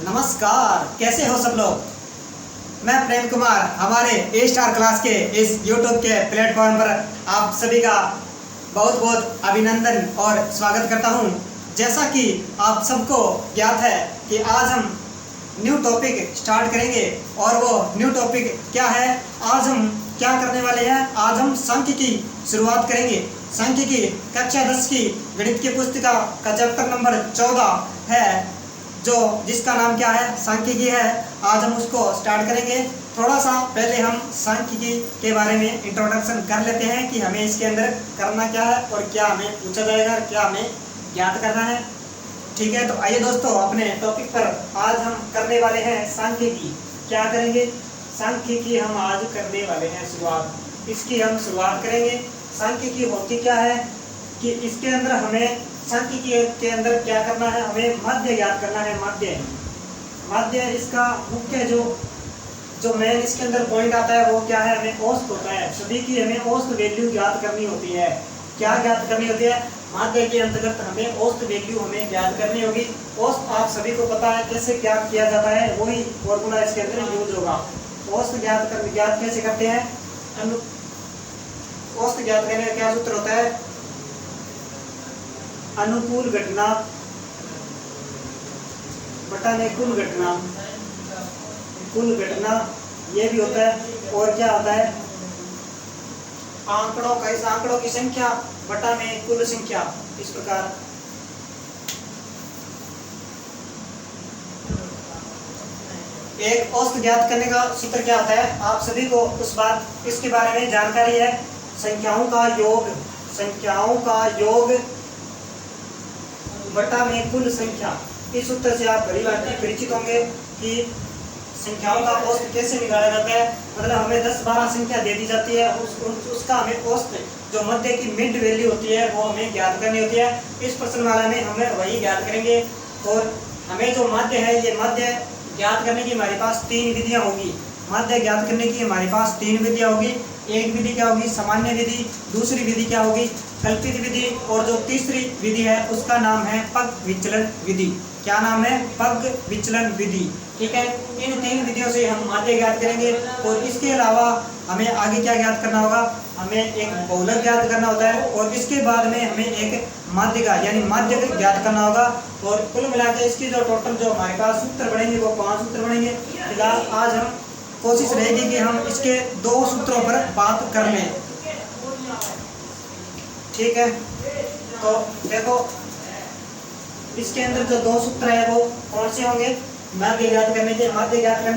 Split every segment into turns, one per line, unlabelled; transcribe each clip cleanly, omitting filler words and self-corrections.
नमस्कार, कैसे हो सब लोग। मैं प्रेम कुमार हमारे ए स्टार क्लास के इस यूट्यूब के प्लेटफॉर्म पर आप सभी का बहुत बहुत अभिनंदन और स्वागत करता हूं। जैसा कि आप सबको ज्ञात है कि आज हम न्यू टॉपिक स्टार्ट करेंगे और वो न्यू टॉपिक क्या है, आज हम क्या करने वाले हैं। आज हम सांख्यिकी की शुरुआत करेंगे। सांख्यिकी कक्षा 10 की गणित की पुस्तिका का चैप्टर नंबर 14 है, जो जिसका नाम क्या है, सांख्यिकी है। आज हम उसको स्टार्ट करेंगे। थोड़ा सा पहले हम सांख्यिकी के बारे में इंट्रोडक्शन कर लेते हैं कि हमें इसके अंदर करना क्या है और क्या हमें पूछा जाएगा और क्या हमें ज्ञात करना है। ठीक है, तो आइए दोस्तों अपने टॉपिक पर आज हम करने वाले हैं सांख्यिकी। क्या करेंगे, सांख्यिकी हम आज करने वाले हैं शुरुआत। इसकी हम शुरुआत करेंगे। सांख्यिकी होती क्या है कि इसके अंदर हमें सांख्यिकी के अंदर क्या करना है, हमें माध्य ज्ञात करना है। माध्य इसका मुख्य जो मेन इसके अंदर पॉइंट आता है वो क्या है, हमें औसत होता है। सभी की हमें औसत वैल्यू ज्ञात करनी होती है। क्या ज्ञात करनी होती है, माध्य के अंतर्गत हमें औसत वैल्यू हमें ज्ञात करनी होगी। औसत आप सभी को पता है कैसे ज्ञात किया जाता है, वही फॉर्मूला इसके अंदर यूज होगा। औसत ज्ञात कैसे करते हैं, औसत ज्ञात करने का क्या सूत्र होता है, अनुकूल घटना बटाने कुल घटना ये भी होता है। और क्या होता है, आंकड़ों की संख्या बटा में कुल संख्या। इस प्रकार एक औसत ज्ञात करने का सूत्र क्या होता है, आप सभी को इसके बारे में जानकारी है। संख्याओं का योग बटा में कुल संख्या। इस सूत्र से आप भली भांति परिचित होंगे कि संख्याओं का औसत कैसे निकाला जाता है। मतलब हमें 10-12 संख्या दे दी जाती है, उसका हमें औसत जो मध्य की मिड वैल्यू होती है वो हमें ज्ञात करनी होती है। इस प्रश्नमाला में हमें वही ज्ञात करेंगे। और हमें जो माध्य है, ये माध्य ज्ञात करने की हमारे पास 3 विधियां होगी। माध्य ज्ञात करने की हमारे पास 3 विधियां होगी। एक विधि क्या होगी, सामान्य विधि। दूसरी विधि क्या होगी, कल्पित विधि। और जो तीसरी विधि है उसका नाम है पग विचलन विधि। क्या नाम है, पग विचलन विधि। ठीक है, इन 3 विधियों से हम माध्य ज्ञात करेंगे। और इसके अलावा हमें आगे क्या ज्ञात करना होगा, हमें एक बहुलक ज्ञात करना होता है। और इसके बाद में हमें एक माध्यिका यानी माध्य ज्ञात करना होगा। और कुल मिलाकर इसकी जो टोटल जो हमारे पास सूत्र बनेंगे वो 5 सूत्र बनेंगे। फिलहाल आज हम कोशिश रहेगी कि हम इसके 2 सूत्रों पर बात कर लें। ठीक है, तो देखो इसके अंदर जो 2 सूत्र है वो कौन से होंगे। माध्य ज्ञात करने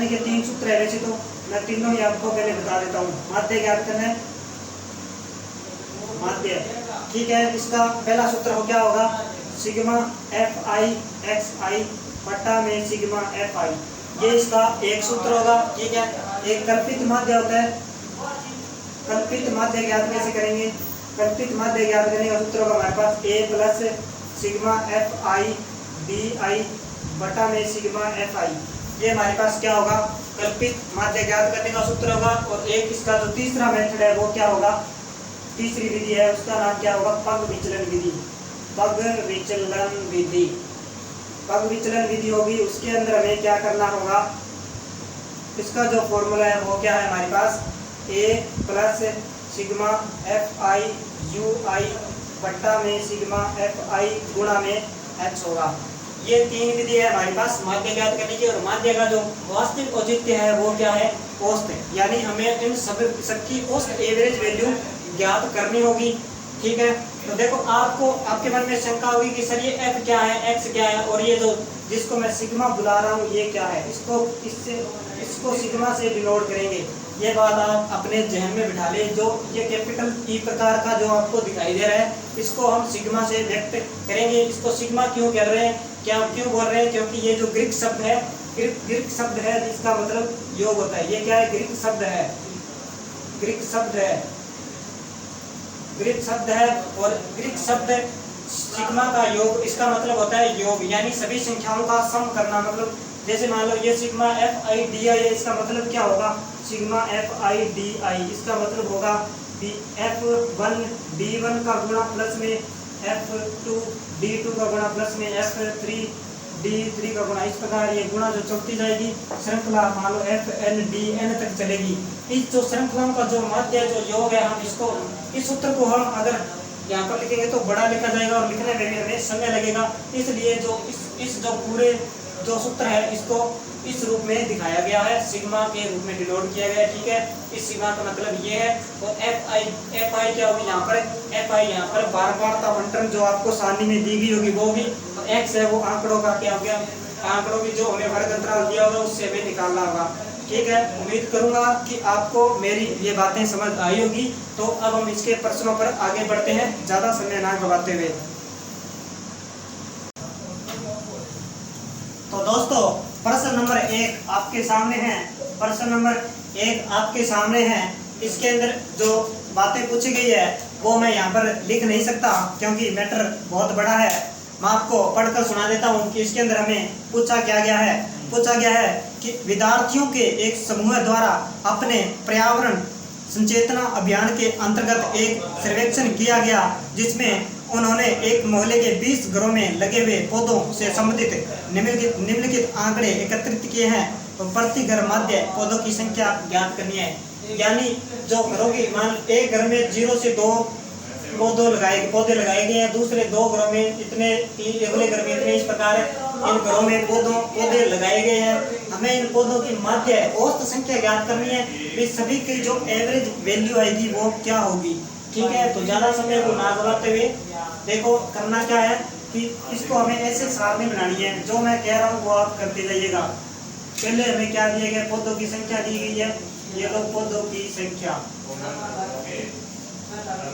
के 3 सूत्र है। वैसे तो मैं तीनों ही आपको पहले बता देता हूँ। माध्य ज्ञात करने माध्य, ठीक है, इसका पहला सूत्र हो क्या होगा, सिग्मा fi xi बटा में सिग्मा fi। ये इसका एक सूत्र होगा। ठीक है, एक कल्पित माध्य होता है। कल्पित माध्य ज्ञात कैसे करेंगे, कल्पित माध्य ज्ञात करने का सूत्र होगा हमारे पास a plus sigma fi bi बटा में सिग्मा fi। ये हमारे पास क्या होगा, कल्पित माध्य ज्ञात करने का सूत्र होगा। और एक इसका जो तीसरा मेथड है वो क्या होगा, तीसरी विधि है, उसका नाम क्या होगा, पग विचलन विधि। पग विचलन विधि होगी। उसके अंदर हमें क्या करना होगा, इसका जो फॉर्मूला है वो क्या है हमारे पास, a plus sigma fi ui बट्टा में सिग्मा fi गुणा में h होगा। ये 3 विधि है हमारे पास माध्य ज्ञात करने की। और माध्य का जो वास्तविक औचित्य है वो क्या है, औसत, यानी हमें इन सबकी औसत एवरेज वैल्यू ज्ञात करनी होगी। ठीक है, तो देखो आपके मन में शंका होगी कि सर ये f क्या है, x क्या है, और ये जो जिसको मैं सिग्मा बुला रहा हूँ ये क्या है। इसको सिग्मा से डिनोट करेंगे। ये बात आप अपने जहन में बिठा ले। जो ये कैपिटल ई प्रकार का जो आपको दिखाई दे रहा है, इसको हम सिग्मा से व्यक्त करेंगे। इसको सिग्मा क्यों कर रहे हैं, क्यों बोल रहे हैं, क्योंकि ये जो ग्रीक शब्द है, ग्रीक शब्द है जिसका मतलब योग होता है। ये क्या है, ग्रीक शब्द है। और ग्रीक शब्द सिग्मा का योग, इसका मतलब होता है योग, यानी सभी संख्याओं का सम करना। मतलब जैसे मान लो ये सिग्मा fi di है, इसका मतलब क्या होगा, सिग्मा fi di। इसका मतलब होगा f1 d1 का गुणा प्लस में f2 d2 का गुणा प्लस में f3 D3 का गुणा। इस प्रकार ये गुणा जो चलती जाएगी श्रृंखला मान लो FNDN तक चलेगी। इस जो श्रृंखलाओं का जो माध्य जो योग है, हम इसको इस सूत्र को हम अगर यहाँ पर लिखेंगे तो बड़ा लिखा जाएगा और लिखने में भी हमें समय लगेगा। इसलिए जो इस जो पूरे जो सूत्र है इसको इस रूप में दिखाया गया है, सिग्मा के रूप में डिनोट किया गया है। ठीक है, इस सिग्मा का मतलब ये है। और एफ आई क्या होगी यहाँ पर, एफ आई यहाँ पर बार बारता बंटन जो आपको सारणी में दी गई होगी वो होगी। और एक्स है वो आंकड़ों का क्या हो गया, आंकड़ों की जो हमें वर्ग अंतराल दिया होगा उससे हमें निकालना होगा। ठीक है, उम्मीद करूंगा कि आपको मेरी ये बातें समझ आई होगी। तो अब हम इसके प्रश्नों पर आगे बढ़ते हैं, ज्यादा समय ना गवाते हुए। तो दोस्तों प्रश्न नंबर 1 आपके सामने है। प्रश्न नंबर 1 आपके सामने है। इसके अंदर जो बातें पूछी गई है वो मैं यहाँ पर लिख नहीं सकता क्योंकि मैटर बहुत बड़ा है। मैं आपको पढ़कर सुना देता हूँ कि इसके अंदर हमें पूछा क्या गया है। पूछा गया है कि विद्यार्थियों के एक समूह द्वारा अपने पर्यावरण संचेतना अभियान के अंतर्गत एक सर्वेक्षण किया गया, जिसमें उन्होंने एक मोहल्ले के 20 घरों में लगे हुए पौधों से संबंधित निम्नलिखित आंकड़े एकत्रित किए हैं। तो प्रति घर माध्य पौधों की संख्या ज्ञात करनी है। यानी जो घरों की मान एक घर में 0 से 2 पौधे लगाए गए हैं, दूसरे 2 घरों में इतने, अगले घर में इतने, इस प्रकार इन घरों में पौधे लगाए गए हैं। हमें इन पौधों की माध्य औसत संख्या ज्ञात करनी है। इस सभी की जो एवरेज वैल्यू आएगी वो क्या होगी। ठीक है, तो ज्यादा समय को ना गवाते हुए देखो करना क्या है कि इसको हमें ऐसे सारणी बनानी है। जो मैं कह रहा हूँ वो आप करते जाइएगा। पहले हमें क्या दिया गया, पौधों की संख्या दी गई है। ये लो पौधों की संख्या,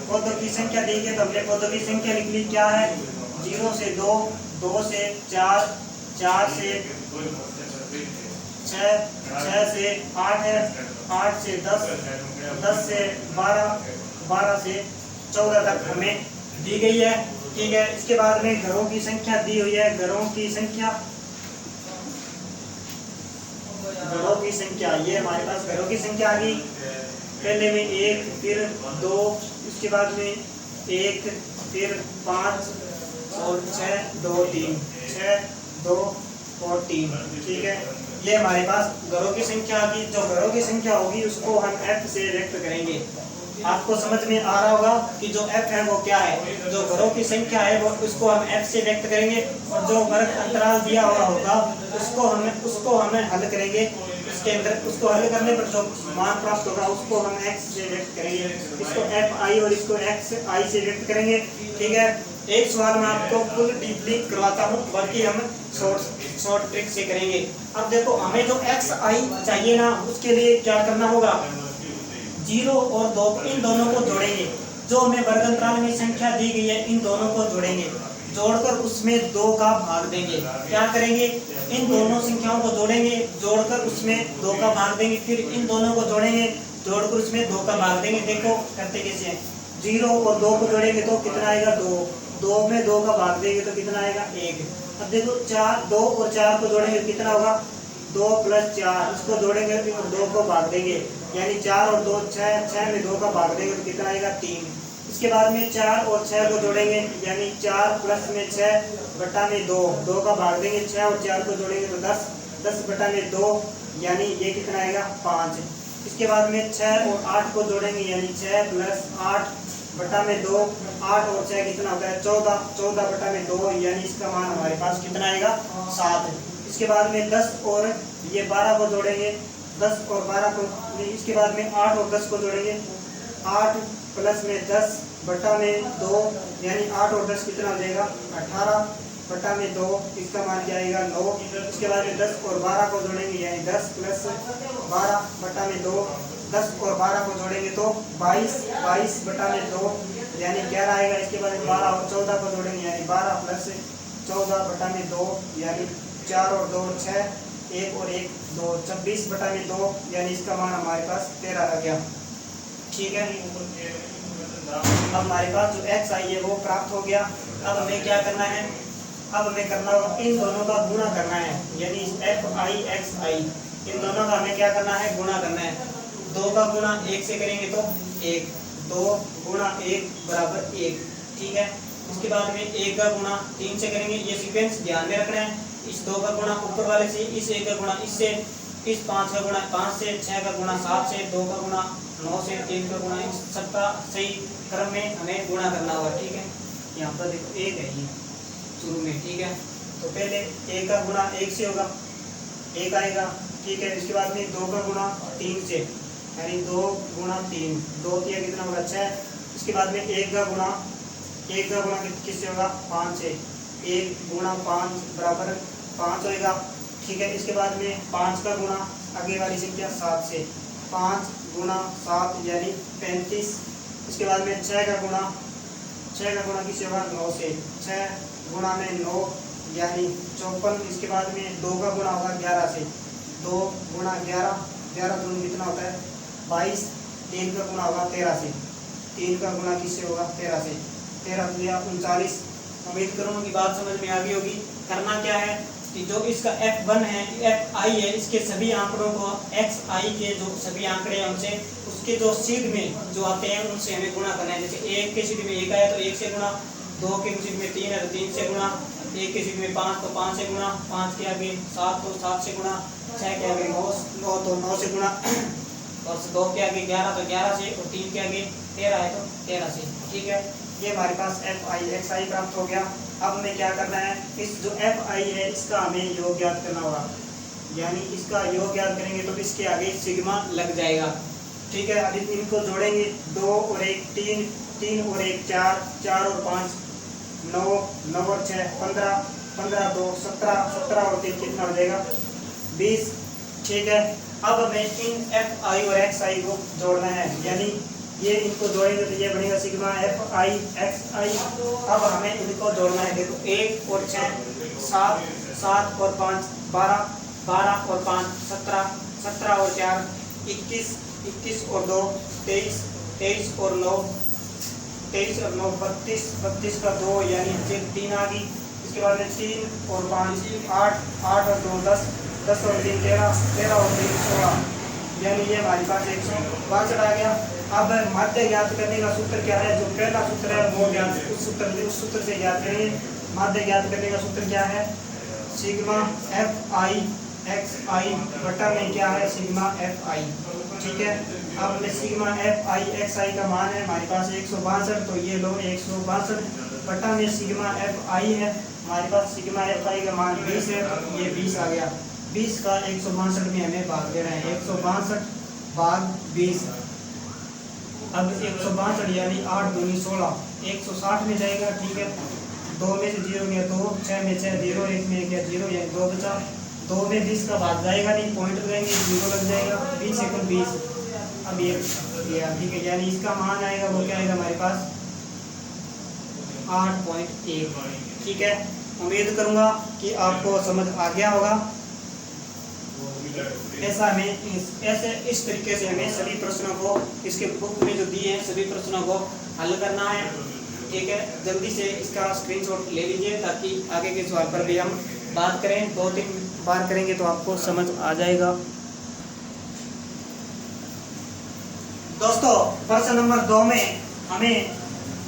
पौधों की संख्या दी गई। तो हमने पौधों की संख्या लिख ली क्या है, 0 से 2, 2 से 4, 4 से 6, 6 से 8 है, 8 से 10, 10 से 12, 12 से 14 तक हमें दी गई है। ठीक है, इसके बाद में घरों की संख्या दी हुई है। घरों की संख्या, घरों की संख्या ये हमारे पास घरों की संख्या आ गई। पहले में 1, फिर 2, इसके बाद में 1, फिर 5 और 6, 2, 3, 6, 2 और 3। ठीक है, ये हमारे पास घरों की संख्या आ गई। जो घरों की संख्या होगी उसको हम f से व्यक्त करेंगे। आपको समझ में आ रहा होगा कि जो f है वो क्या है। जो घरों की संख्या है वो उसको हम f से व्यक्त करेंगे और जो वर्ग अंतराल दिया हुआ होगा उसको हमें हल करेंगे। इसके अंदर उसको हल करने पर जो मान प्राप्त होगा उसको हम x से व्यक्त करेंगे। इसको fi और इसको xi से व्यक्त करेंगे। ठीक है, एक सवाल मैं आपको फुल डीपली करवाता हूँ, बाकी हम शॉर्ट ट्रिक से करेंगे। अब देखो हमें जो xi चाहिए ना, उसके लिए क्या करना होगा, 0 और 2 इन दोनों को जोड़ेंगे। जो हमें वर्ग अंतराल में संख्या दी गई है इन दोनों को जोड़ेंगे, जोड़कर उसमें 2 का भाग देंगे। क्या करेंगे, इन दोनों संख्याओं को जोड़ेंगे, जोड़कर उसमें 2 का भाग देंगे। फिर इन दोनों को जोड़ेंगे, जोड़कर उसमें 2 का भाग देंगे। देखो करते कैसे हैं, 0 और 2 को जोड़ेंगे तो कितना आएगा 2, 2 में 2 का भाग देंगे तो कितना आएगा 1। अब देखो 2 और 4 को जोड़ेंगे कितना होगा 2 + 4, इसको जोड़ेंगे फिर 2 को भाग देंगे, यानी 4 और 2 6, 6 में 2 का भाग देंगे तो कितना आएगा 3। इसके बाद में 4 और 6 को जोड़ेंगे, यानी 4 + में 6 बटा में 2, 2 का भाग देंगे। 6 और 4 को जोड़ेंगे तो 10, 10 बटा में 2, यानी ये कितना आएगा 5। इसके बाद में 6 और 8 को जोड़ेंगे, यानी 6 + 8 बटा में 2, 8 और 6 कितना होता है 14, 14 बटा में 2, यानी इसका मान हमारे पास कितना आएगा 7। इसके बाद में 10 और ये 12 को जोड़ेंगे, 10 और 12 को, इसके बाद में 8 और 10 को जोड़ेंगे, 8 + में 10 बटा में 2, यानी 8 और 10 कितना हो जाएगा 18 बटा में 2, इसका मान क्या आएगा 9। इसके बाद में 10 और 12 को जोड़ेंगे, यानी 10 + 12 बटा में 2, 10 और 12 को जोड़ेंगे तो 22, 22 बटा में 2, यानी 11 आएगा। इसके बाद में 12 और 14 को जोड़ेंगे, यानी 12 + 14 बटा में 2, यानी 4 और 2 6, 1 और 1 2, 26 बटा में 2, यानी इसका मान हमारे पास 13 आ गया। ठीक है, अब हमारे पास जो xi है वो प्राप्त हो गया। अब हमें क्या करना है, अब हमें करना होगा इन दोनों का गुणा करना है, यानी fi xi इन दोनों का हमें क्या करना है गुणा करना है। 2 का गुणा 1 से करेंगे तो 1, 2 गुणा 1 बराबर 1। ठीक है, उसके बाद में 1 का गुणा 3 से करेंगे। ये सीक्वेंस ध्यान में रखना है।
इस 2 का गुणा ऊपर वाले से, इस 1 का गुणा इससे, इस 5 का गुणा 5 से, 6 का गुणा 7 से, 2 का गुणा 9 से, 3 का गुणा, इस सबका सही क्रम में हमें गुणा करना होगा। ठीक है, यहाँ पर देखो 1 है ये शुरू में। ठीक है, तो पहले 1 का गुणा 1 से होगा, 1 आएगा। ठीक है, इसके बाद में 2 का गुणा 3 से, यानी 2 गुणा 3, 2 किया कितना होगा 6। इसके बाद में 1 का गुणा किससे होगा 5 से, 1 गुणा 5 बराबर 5 होएगा। ठीक है, इसके बाद में 5 का गुणा आगे वाली संख्या 7 से, 5 गुणा 7 यानी 35। इसके बाद में 6 का गुणा किससे होगा 9 से, 6 गुणा में 9 यानी 54। इसके बाद में 2 का गुणा होगा 11 से, 2 गुणा 11 दूनी कितना होता है 22। 3 का गुणा होगा 13 से, 3 का गुणा किससे होगा 13 से, 13 दिया 39। उम्मीद करूँगा कि बात समझ में आ गई होगी। करना क्या है कि जो इसका F1 है, Fi है, इसके सभी आंकड़ों को Xi के जो सभी आंकड़े हैं उनसे, उसके जो सीध में जो आते हैं उनसे हमें गुणा करना है। जैसे 1 के सीध में 1 आया तो 1 से गुणा, 2 के सीध में 3 है तो 3 से गुणा, 1 के सीध में 5 तो 5 से गुणा, 5 के आगे 7 तो 7 से गुणा, 6 के आगे 9 तो 9 से गुणा, और 2 के आगे 11 तो 11 से, और 3 के आगे 13 है तो 13 से। ठीक है, ये हमारे पास Fi प्राप्त हो गया। अब हमें क्या करना है, इस जो Fi है इसका हमें योग ज्ञात करना होगा, यानी इसका योग ज्ञात करेंगे तो इसके आगे सिग्मा लग जाएगा। ठीक है, अब इनको जोड़ेंगे, 2 और 1 3, 3 और 1 4, 4 और 5 9, 9 और 6 15, 15 2 17, 17 और 3 कितना हो जाएगा 20। ठीक है, अब हमें इन Fi और Xi को जोड़ना है, यानी ये इनको जोड़ेंगे तो ये बनेगा सिग्मा Fi Xi। अब हमें इनको जोड़ना है, देखो 1 और 6 7, 7 और 5 12, 12 और 5 17, 17 और 4 21, 21 और 2 23, 23 और 9 32 32 का 2 यानी फिर 3 आ गई। इसके बाद में 3 और 5 8, 8 और 2 10, 10 और 3 13, 13 और 3 16, यानी ये हमारे पास 162 आ गया। अब माध्य ज्ञात करने का सूत्र क्या है, जो पहला सूत्र है वो ज्ञात, उस सूत्र से ज्ञात करेंगे। माध्य ज्ञात करने का सूत्र क्या है, सिग्मा Fi Xi बटा में क्या है सिग्मा Fi। ठीक है, अब हमें सिग्मा Fi Xi का मान है हमारे पास 162, तो ये लो 162 बटा में सिग्मा Fi है हमारे पास, सिग्मा Fi का मान 20 है, तो ये 20 आ गया। 20 का 162 में हमें भाग देना है, 162 भाग 20। अब 162 यानी 8 दूनी 16, 160 में जाएगा। ठीक है, 2 में से 0 गया 2, 6 में 6 0, 1 में गया 0 यानी 2 बचा। 2 में 20 का भाग जाएगा नहीं, पॉइंट लगेंगे 0 लग जाएगा, 20 एकम 20। अब ये ठीक है, यानी इसका मान आएगा वो क्या आएगा हमारे पास 8.1। ठीक है, उम्मीद करूंगा कि आपको समझ आ गया होगा। ऐसा हमें इस तरीके से हमें सभी प्रश्नों को इसके बुक में जो दिए हैं सभी प्रश्नों को हल करना है। ठीक है, जल्दी से इसका स्क्रीनशॉट ले लीजिए ताकि आगे के सवाल पर भी हम बात करें, 2-3 बार करेंगे तो आपको समझ आ जाएगा। दोस्तों, प्रश्न नंबर 2 में हमें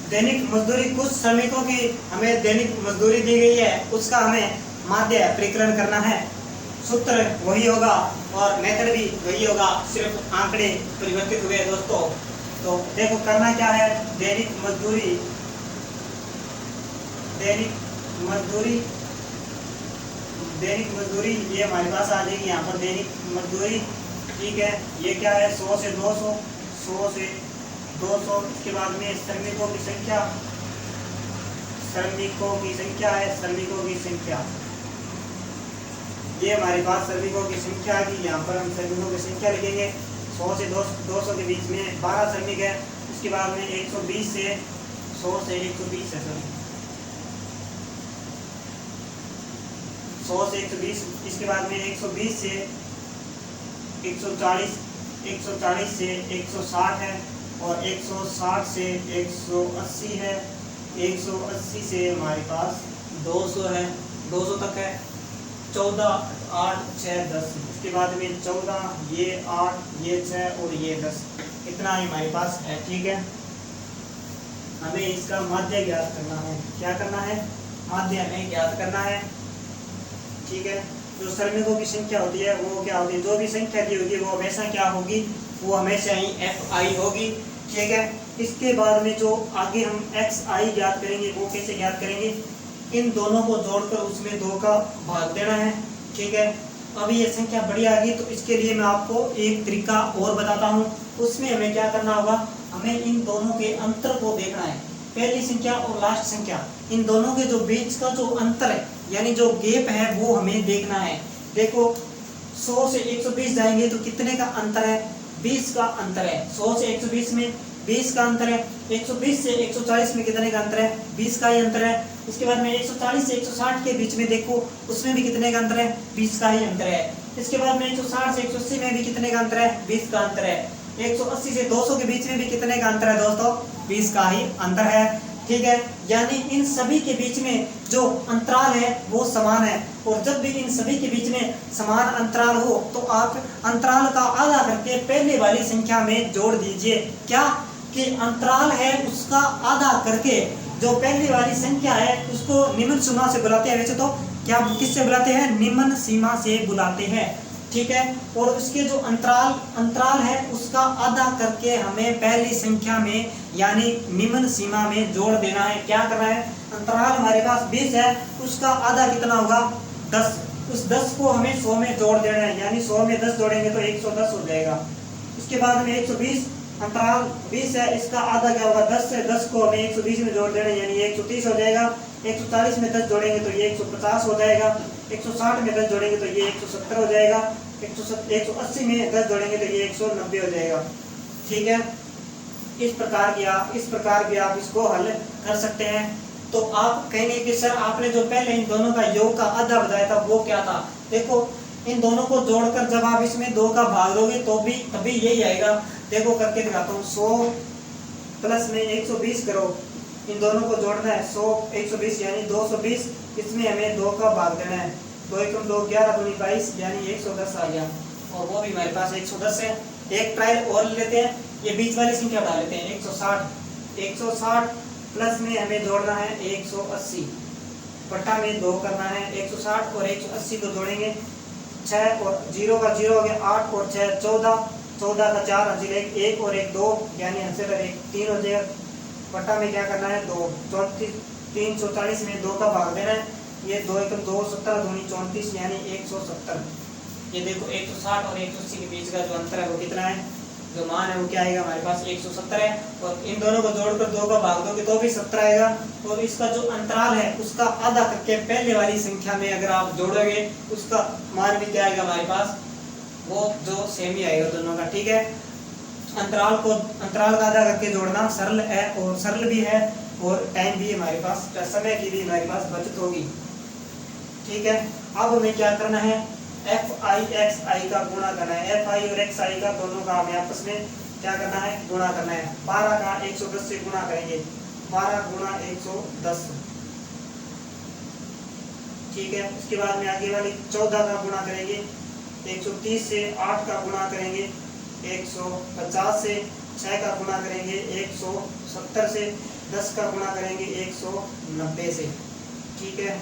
दैनिक मजदूरी, कुछ श्रमिकों की हमें दैनिक मजदूरी दी गई है, उसका हमें माध्य प्रकीर्णन करना है। सूत्र वही होगा और मेथड भी वही होगा, सिर्फ आंकड़े परिवर्तित हुए दोस्तों। तो देखो करना क्या है, दैनिक मजदूरी ये हमारे पास आ जाएगी यहाँ पर दैनिक मजदूरी। ठीक है, ये क्या है 100 से 200, 100 से 200। इसके बाद में श्रमिकों की संख्या है, श्रमिकों की संख्या ये हमारे पास श्रमिकों की संख्या की, यहाँ पर हम श्रमिकों की संख्या लिखेंगे। 100 से 200 के बीच में 12 श्रमिक है। इसके बाद में 120 से 100 से 120 है, 100 से 120। इसके बाद में 120 से 140, 140 से 160 है, और 160 से 180 है, 180 से हमारे पास 200 है, 200 तक है। 14 8 6 10, इसके बाद में 14, ये 8, ये 6 और ये 10, इतना ही हमारे पास है। ठीक है, हमें इसका माध्य ज्ञात करना है। क्या करना है, माध्य हमें ज्ञात करना है।
ठीक है। जो श्रमिकों की संख्या होती है वो क्या होती है, जो भी संख्या दी होगी वो हमेशा क्या होगी, वो हमेशा ही FI होगी, ठीक है। इसके बाद में जो आगे हम XI ज्ञात करेंगे वो कैसे ज्ञात करेंगे, इन दोनों को जोड़कर उसमें 2 का भाग देना है, ठीक है। अभी ये संख्या बड़ी आ गई तो इसके लिए मैं आपको एक तरीका और बताता हूँ। उसमें हमें क्या करना होगा, हमें इन दोनों के अंतर को देखना है, पहली संख्या और लास्ट संख्या, इन दोनों के जो बीच का जो अंतर है यानी जो गैप है वो हमें देखना है। देखो 100 से 120 जाएंगे तो कितने का अंतर है, 20 का अंतर है। 100 से 120 में 20 का अंतर है। 120 से 140 में कितने का अंतर है, 20 का ही अंतर है। इसके बाद में 140 से 160 के बीच में देखो, उसमें भी कितने का अंतर है, 20 का ही अंतर है। इसके बाद में 160 से 180 में भी कितने का अंतर है, 20 का अंतर है। 180 से 200 के बीच में भी कितने का अंतर है दोस्तों, 20 का ही अंतर है, ठीक है। यानी इन सभी के बीच में जो अंतराल है वो समान है, और जब भी इन सभी के बीच में समान अंतराल हो तो आप अंतराल का आधा करके पहले वाली संख्या में जोड़ दीजिए। क्या कि अंतराल है उसका आधा करके जो पहली वाली संख्या है उसको निम्न सीमा से बुलाते हैं। वैसे तो क्या किससे बुलाते हैं, निम्न सीमा से बुलाते हैं, ठीक है। और उसके जो अंतराल है उसका आधा करके हमें पहली संख्या में यानी निम्न सीमा में जोड़ देना है। क्या करना है, अंतराल हमारे पास 20 है, उसका आधा कितना होगा, 10। उस 10 को हमें 100 में जोड़ देना है, यानी 100 में 10 जोड़ेंगे तो 110 हो जाएगा। इसके बाद में 120, अंतराल 20 है, इसका आधा क्या होगा, 10 है, 10 को हमें 120 में जोड़ देना है, यानी 130 हो जाएगा। 140 में 10 जोड़ेंगे तो ये 150 हो जाएगा। 160 में 10 जोड़ेंगे तो ये 170 हो जाएगा। 180 में 10 जोड़ेंगे तो ये 190 हो जाएगा, ठीक है। इस प्रकार भी आप इसको हल कर सकते हैं। तो आप कहेंगे कि सर आपने जो पहले इन दोनों का योग का आधा बताया था वो क्या था। देखो इन दोनों को जोड़कर जब आप इसमें 2 का भाग दोगे तो भी तभी यही आएगा। देखो करके दिखाता हूँ, 100 प्लस में 120 करो, इन दोनों को जोड़ना है, 100 120 यानी 220, इसमें हमें 2 का भाग देना है। 2 एकम 2 11 दूनी 22 यानी 110 आ गया, और वो भी हमारे पास 110 है। एक ट्रायल और लेते हैं, ये बीच वाली संख्या उठा लेते हैं, 160 प्लस में हमें जोड़ना है 180, बटा में 2 करना है। 160 और 180 को जोड़ेंगे, 6 और 0 का 0 हो गया, 8 और 6 14, 14 का 4 हासिल 1 और 1 2 यानी हासिल 1 3 हो जाएगा। बटा में क्या करना है 2, 340 में 2 का भाग देना है, ये 2 एकम 2 17 दूनी 34 यानी 170। ये देखो 160 और 180 के बीच का जो अंतर है वो कितना है, जो मान है वो क्या आएगा हमारे पास 170 है। और इन दोनों को जोड़कर 2 का भाग दोगे तो भी 70 आएगा। और इसका जो अंतराल है उसका आधा करके पहले वाली संख्या में अगर आप जोड़ोगे उसका मान भी क्या आएगा हमारे पास, वो जो सेम ही आएगा दोनों का, ठीक है। अंतराल का आधा करके जोड़ना सरल है, और सरल भी है, और टाइम भी हमारे पास, समय की भी हमारे पास बचत होगी, ठीक है। अब हमें क्या करना है, FI XI का गुणा करना है। FI और XI का दोनों का हमें आपस में क्या करना है, गुणा करना है। 12 का 110 से गुणा करेंगे, 12 गुणा 110, ठीक है। उसके बाद में आगे वाली 14 का गुणा करेंगे, 130 से 8 का गुणा करेंगे, 150 से 6 का गुणा करेंगे, 170 से 10 का गुणा करेंगे, 190 से, ठीक है।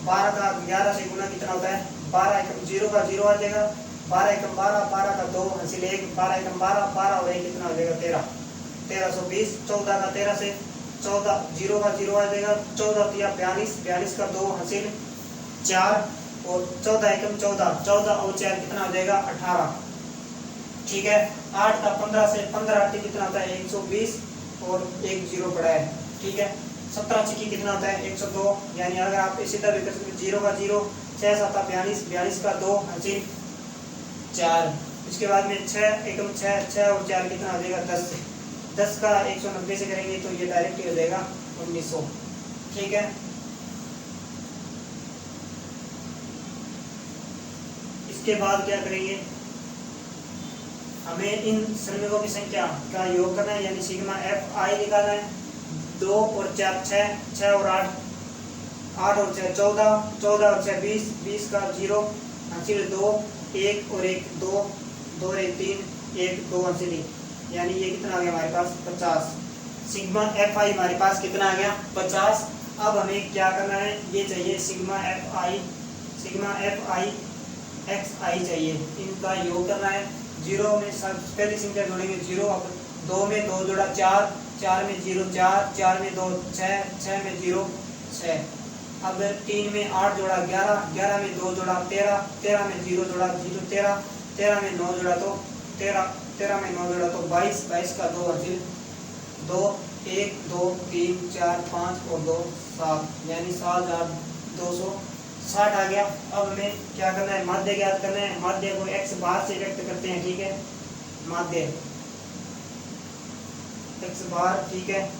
12 का 11 से गुणा कितना होता है, 12 एकम 0 का 0 आ जाएगा, 12 एकम 12, 12 का 2 हासिल 1, 12 एकम 12, 12 और 1 कितना हो जाएगा 13, 1320। 14 का 13 से 14, 0 का 0 आ जाएगा, 14 तिया 42, 42 का 2 हासिल 4, और 14 एकम 14, 14 और 4 कितना हो जाएगा 18, ठीक है। 8 का 15 से 15 8 कितना होता है 120, और 1 0 पड़ा है, ठीक है। 17 चिकी कितना होता है 102, यानी अगर आप इसी तरह कर सकते 0 का 0, 6 7 42, 42 का 2 हासिल 4। इसके बाद में 6 एकम 6, 6 और 4 कितना हो जाएगा 10, 10 का 190 से करेंगे तो ये डायरेक्ट ही हो जाएगा 1900, ठीक है। इसके बाद क्या करेंगे, हमें इन श्रमिकों की संख्या का योग करना है, यानी सिग्मा FI निकालना है। 2 और 4 6, 6 और 8, 8 और 6 14, 14 और 6 20, 20 का 0 हासिल 2, 1 और 1 2, 2 और 1 3, 1 2 हासिल, यानी ये कितना आ गया हमारे पास 50। सिग्मा FI हमारे पास कितना आ गया 50। अब हमें क्या करना है, ये चाहिए सिग्मा एफ आई एक्स आई चाहिए, इनका योग करना है। 0 में सब पहली संख्या जोड़ेंगे 0, अब 2 में 2 जोड़ा 4, 4 में 0 4, 4 में 2 6, 6 में 0 6, अब 3 में 8 जोड़ा 11, 11 में 2 जोड़ा 13, 13 में 0 जोड़ा 0 13, 13 में 9 जोड़ा तो 13, 13 में 9 जोड़ा तो 22, 22 का 2 हासिल 2 1 2 3 4 5 और 2 7, यानी 7260 आ गया। अब हमें क्या करना है, माध्य ज्ञात करना है। माध्य को x बार से व्यक्त करते हैं, ठीक है, माध्य x बार, ठीक है।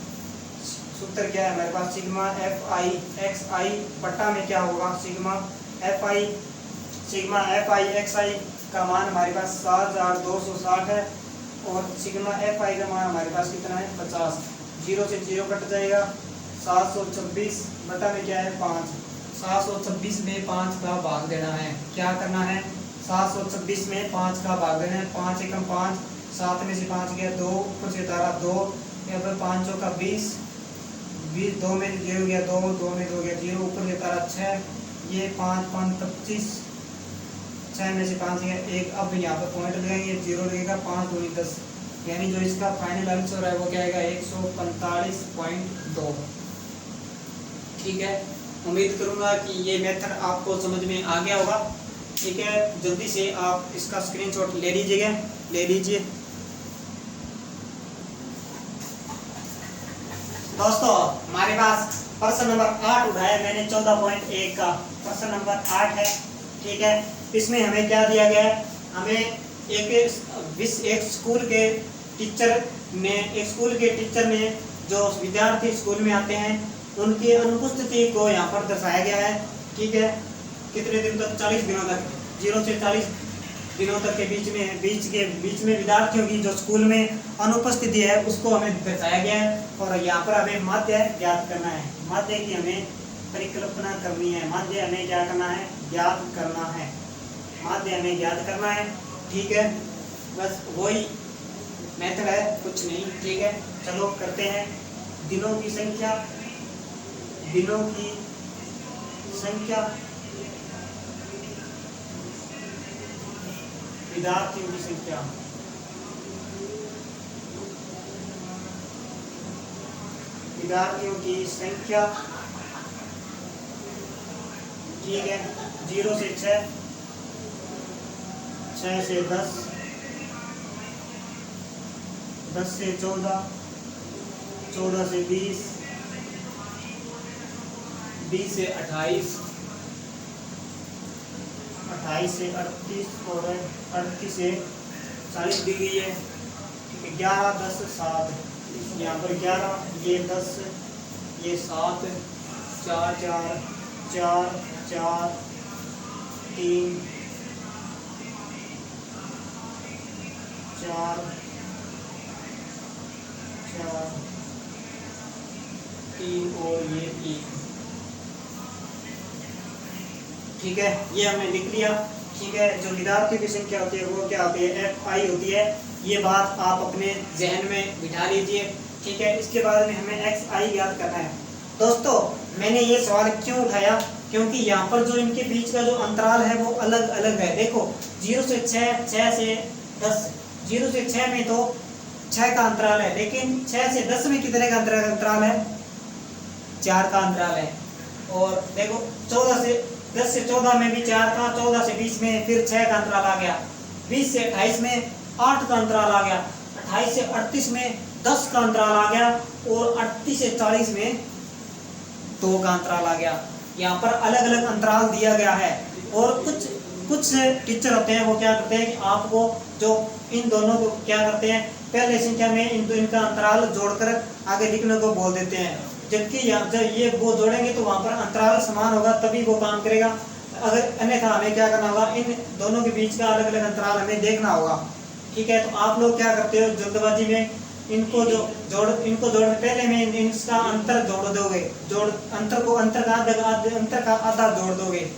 सूत्र क्या है हमारे पास, सिग्मा एफ आई एक्स आई बट्टा में क्या होगा, सिग्मा एफ आई एक्स आई का मान हमारे पास 7260 है, और सिग्मा एफ आई का मान हमारे पास कितना है 50। 0 से 0 कट जाएगा, 726 बटा में क्या है 5, 726 में 5 का भाग देना है। क्या करना है, 726 में 5 का भाग देना है। 5 एकम 5, 7 में से 5 गया 2, ऊपर से तारा 2, यहाँ पर 5 चौका 20, 2 में 0 गया 2, 2 में 2 गया 0, ऊपर से तारा 6, ये 5 5 25, 6 में से 5 गया 1। अब यहाँ पर पॉइंट लगाएंगे, 0 लगेगा, 5 दूनी 10, यानी जो इसका फाइनल आंसर है वो क्या आएगा 145.2। ठीक है, उम्मीद करूंगा कि ये मेथड आपको समझ में आ गया होगा। ठीक है, जल्दी से आप इसका स्क्रीनशॉट ले लीजिए। दोस्तों हमारे पास प्रश्न नंबर 8 उठाया मैंने 14.1 का, प्रश्न नंबर 8 है। ठीक है, इसमें हमें क्या दिया गया है, हमें एक स्कूल के टीचर ने जो विद्यार्थी स्कूल में आते हैं उनकी अनुपस्थिति को यहाँ पर दर्शाया गया है। ठीक है, कितने दिन तक, 40 दिनों तक, 0 से 40 दिनों तक के बीच में विद्यार्थियों की जो स्कूल में अनुपस्थिति है उसको हमें दर्शाया गया है, और यहाँ पर हमें माध्य ज्ञात करना है। माध्य की हमें परिकल्पना करनी है, माध्य हमें क्या करना है, ज्ञात करना है, माध्य हमें ज्ञात करना है। ठीक है, बस वही मेथड है, कुछ नहीं। ठीक है, चलो करते हैं। दिनों की संख्या, विद्यार्थियों की संख्या, ठीक है, 0 से 6, 6 से 10, 10 से 14, 14 से 20, 20 से 28, 28 से 38 और 38 से 40 दी गई है। ठीक है, 11 10 7, यहाँ पर 11, ये 10, ये 7, 4 4 4 4 3 4 4 3 और ये 3। ठीक है, ये हमने लिख लिया। ठीक है, जो विद्यार्थियों की संख्या होती है वो क्या होती है, एफ आई होती है। ये बात आप अपने जहन में बिठा लीजिए। ठीक है, इसके बाद में हमें एक्स आई याद करना है। दोस्तों मैंने ये सवाल क्यों उठाया, क्योंकि यहाँ पर जो इनके बीच का जो अंतराल है वो अलग अलग है। देखो 0 से 6, 6 से 10, 0 से 6 में तो 6 का अंतराल है, लेकिन 6 से 10 में कितने का अंतराल है, 4 का अंतराल है। और देखो 10 से 14 में भी 4 का, 14 से 20 में फिर 6 का अंतराल आ गया, 20 से 28 में 8 का अंतराल आ गया, 28 से 38 में 10 का अंतराल आ गया, और 38 से 40 में 2 का अंतराल आ गया। यहाँ पर अलग अलग अंतराल दिया गया है। और कुछ टीचर होते हैं वो क्या करते हैं कि आपको जो इन दोनों को क्या करते हैं, पहले संख्या में इनका अंतराल जोड़कर आगे लिखने को बोल देते हैं, जबकि जब ये वो जोड़ेंगे तो वहाँ पर अंतराल समान होगा तभी वो काम करेगा। अगर अन्यथा हमें क्या करना होगा, इन दोनों के बीच का अलग अलग अंतराल हमें देखना होगा। ठीक है, तो आप लोग क्या करते हो, जल्दबाजी में इनको जोड़ पहले में इसका अंतर जोड़ दोगे, अंतर का आधा जोड़ दोगे।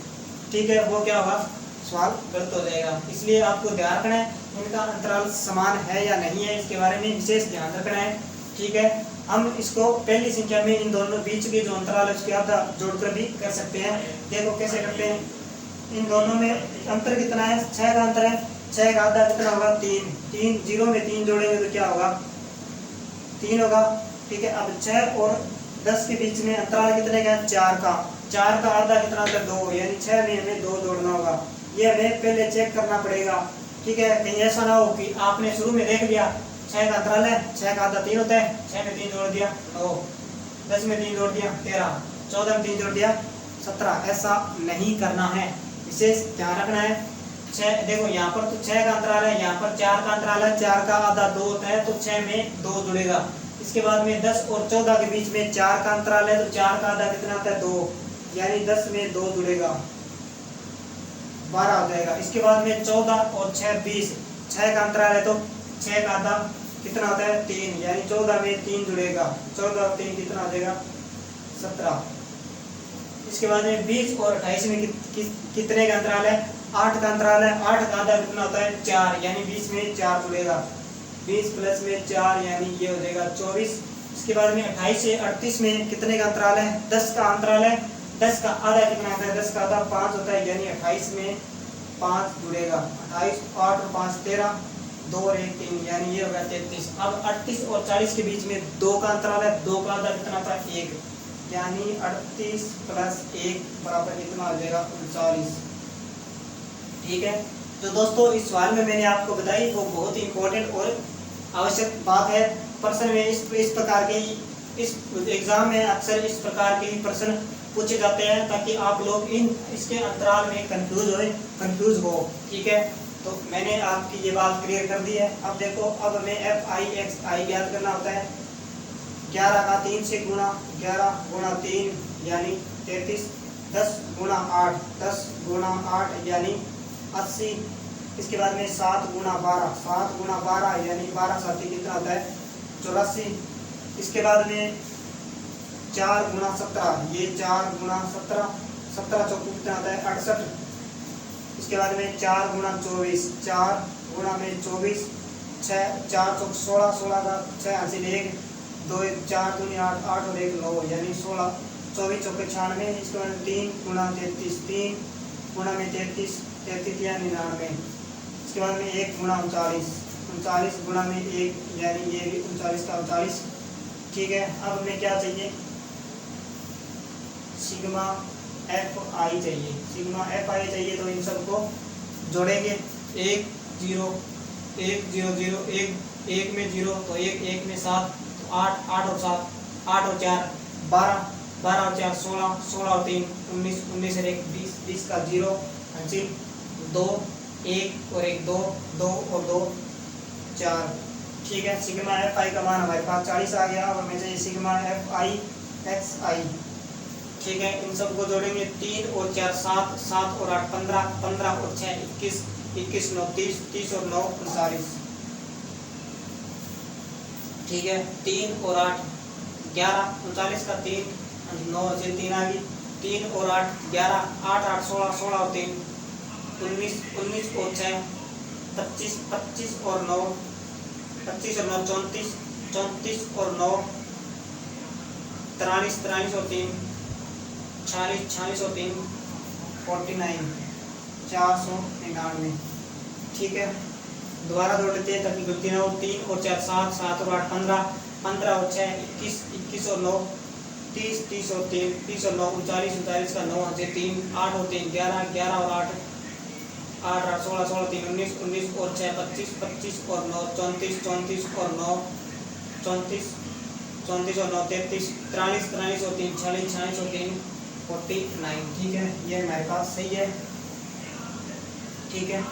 ठीक है, वो क्या होगा, सवाल गलत हो जाएगा। इसलिए आपको ध्यान रखना है इनका अंतराल समान है या नहीं है, इसके बारे में विशेष ध्यान रखना है। ठीक है। हम इसको पहली संख्या में इन दोनों बीच के जो अंतराल है उसके आधा जोड़कर भी कर सकते हैं। देखो कैसे करते हैं। इन दोनों में अंतर कितना है, 6 का अंतर है। 6 का आधा कितना होगा, 3। 3 0 में 3 जोड़ेंगे तो क्या होगा, 3 होगा। ठीक है। अब 6 और 10 के बीच में अंतराल कितने का है, 4 का। 4 का आधा कितना होता है, 2, यानी 6 में हमें 2 जोड़ना होगा। ये हमें पहले चेक करना पड़ेगा। ठीक है। कहीं ऐसा ना हो कि आपने शुरू में देख लिया 6 का अंतराल है, 6 का आधा 3 होता है, 6 में 3 जोड़ दिया 9, 10 में 3 जोड़ दिया 13, 14 में 3 जोड़ दिया 17। ऐसा नहीं करना है, विशेष ध्यान रखना है। 6 देखो यहाँ पर तो 6 का अंतराल है, यहाँ पर 4 का अंतराल है। 4 का आधा 2 होता है तो 6 में 2 जुड़ेगा। इसके बाद में 10 और 14 के बीच में 4 का अंतराल है तो 4 का आधा कितना आता है, 2, यानी 10 में 2 जुड़ेगा, 12 हो जाएगा। इसके बाद में 14 और 6 20, 6 का अंतराल है तो 6 का आधा कितना होता है, 3, यानी 14 में 3 जुड़ेगा। 14 और 3 कितना हो जाएगा, 17। इसके बाद में 20 और 28 में कितने का अंतराल है, 8 का अंतराल है। 8 का आधा कितना होता है, 4, यानी 20 में 4 जुड़ेगा। 20 प्लस में 4 यानी ये हो जाएगा 24। इसके बाद में 28 से 38 में कितने का अंतराल है, 10 का अंतराल है। 10 का आधा कितना होता है, 10 का आधा 5 होता है, यानी 28 में 5 जुड़ेगा। 28, 8 और 5 13, 2 और 1 3, यानी ये होगा 33। अब 38 और 40 के बीच में 2 का अंतराल है। 2 का आधा कितना था, 1, यानी 38 प्लस 1 बराबर कितना हो जाएगा, 39। ठीक है। तो दोस्तों इस सवाल में मैंने आपको बताई वो बहुत ही इंपॉर्टेंट और आवश्यक बात है। प्रश्न में इस प्रकार के इस एग्जाम में अक्सर इस प्रकार के प्रश्न पूछे जाते हैं ताकि आप लोग इसके अंतराल में कंफ्यूज हो। ठीक है। तो मैंने आपकी ये बात क्लियर कर दी है। अब देखो, अब हमें FI XI ज्ञात करना होता है। 11 का 3 से गुणा, 11 गुणा 3 यानी 33, 10 गुणा 8, 10 गुणा 8 यानी 80। इसके बाद में 7 गुणा 12, 7 गुणा 12 यानी 12 साथी कितना होता है, 84। इसके बाद में 4 गुणा 17, ये 4 गुणा 17, 17 चौको कितना आता है, 68। इसके बाद में 4 गुणा 24, 4 गुणा में 24, 6 4 चौक 16, 16 का 6 हासिल 1, 2 4 दूनी 8, 8 और 1 9, यानी 16, 24 चौके 96। इसके बाद 3 गुणा 33, 3 गुणा में 33, 33 या 99। इसके बाद में 1 गुणा 39, 39 गुणा में 1 यानी ये भी 39 का 39। ठीक है। अब हमें क्या चाहिए, सिग्मा FI चाहिए। सिग्मा FI चाहिए तो इन सबको जोड़ेंगे। 1 0 1 0 0 1 1 में 0 तो 1 1 में 7 तो 8 8 और 7 8 और 4 12 12 और 4 16 16 और 3 19 19 और 1 20 20 का 0 हासिल 2 1 और 1 2 2 और 2 4। ठीक है। सिग्मा FI का मान हमारे पास 40 आ गया। अब हमें चाहिए सिग्मा FI XI। ठीक है। इन सबको जोड़ेंगे। 3 और 4 7, 7 और 8 15, 15 और 6 21, 21 9 30, 30 और 9 39। ठीक है। 3 और 8 11, 39 का 3 9 से 3 आ गई। 3 और 8 11, 8 8 16, 16 और 3 19, 19 और 6 25, 25 और 9 25 और 9 34, 34 और 9 43, 43 और 3 46, 46 और 3 49, 499। ठीक है। दोबारा जोड़ लेते हैं ताकि गलती ना हो। 3 और 4 7, 7 और 8 15, 15 और 6 21, 21 और 9 30, 30 और 3 30 और 9 39, 39 का 9 से 3 8 और 3 11, 11 और 8 8 8 16, 16 3 19, 19 और 6 25, 25 और 9 34, 34 और 9 34, 34 और 9 33, 43, 43 और 3 46, 46 और 3 49। ठीक है। ये हमारे पास सही है। ठीक है।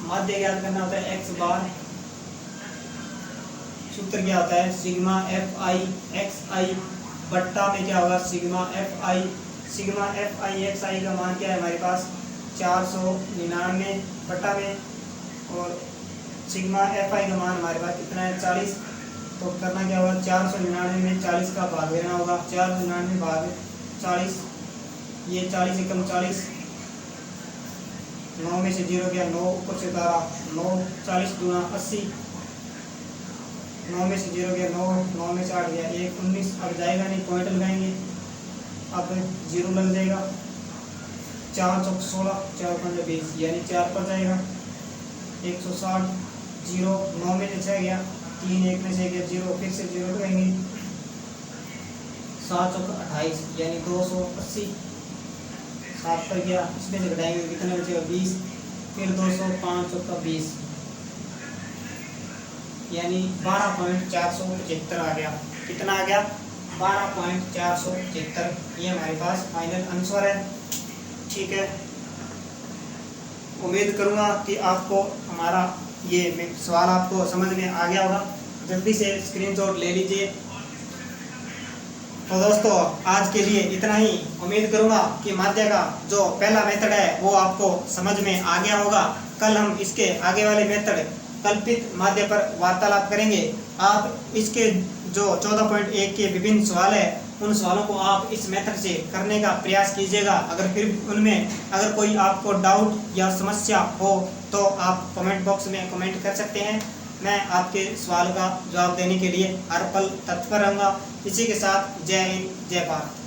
माध्य ज्ञात करना होता है x बार। सूत्र क्या होता है, सिग्मा FI XI बट्टा में क्या होगा, sigma FI। Sigma FI XI का मान क्या है हमारे पास, 499 बट्टा में, और सिग्मा FI का मान हमारे पास कितना है, 40। तो करना क्या होगा, 499 में 40 का भाग लेना होगा। 499 भाग 40, ये 40 एकम 40, 9 में से 0 गया 9, ऊपर से 12 9, 40 दूना 80, 9 में से 0 गया 9, 9 में से 8 गया 1, 19। अब जाएगा नहीं, पॉइंट लगाएंगे, अब 0 लग जाएगा। 4 चौक 16, 4 5 20, यानी 4 पर जाएगा। 160, 0, 9 में से 6 गया 3, 1 में से गया 0, फिर से 0 लगाएंगे। 7 चौक 28, यानी 280। 7 पर गया, इसमें से घटाएंगे कितने बचेगा 20, फिर 200, 5 चौक 20, यानी 12.475 आ गया। कितना आ गया? 12.475। ये हमारे पास फाइनल आंसर है। ठीक है, उम्मीद करूंगा कि आपको हमारा ये सवाल आपको समझ में आ गया होगा। जल्दी से स्क्रीनशॉट ले लीजिए। तो दोस्तों आज के लिए इतना ही। उम्मीद करूंगा कि माध्य का जो पहला मेथड है वो आपको समझ में आ गया होगा। कल हम इसके आगे वाले मेथड कल्पित माध्य पर वार्तालाप करेंगे। आप इसके जो 14.1 के विभिन्न सवाल है उन सवालों को आप इस मेथड से करने का प्रयास कीजिएगा। अगर फिर उनमें अगर कोई आपको डाउट या समस्या हो तो आप कमेंट बॉक्स में कमेंट कर सकते हैं। मैं आपके सवाल का जवाब देने के लिए हर पल तत्पर रहूँगा। इसी के साथ जय हिंद, जय भारत।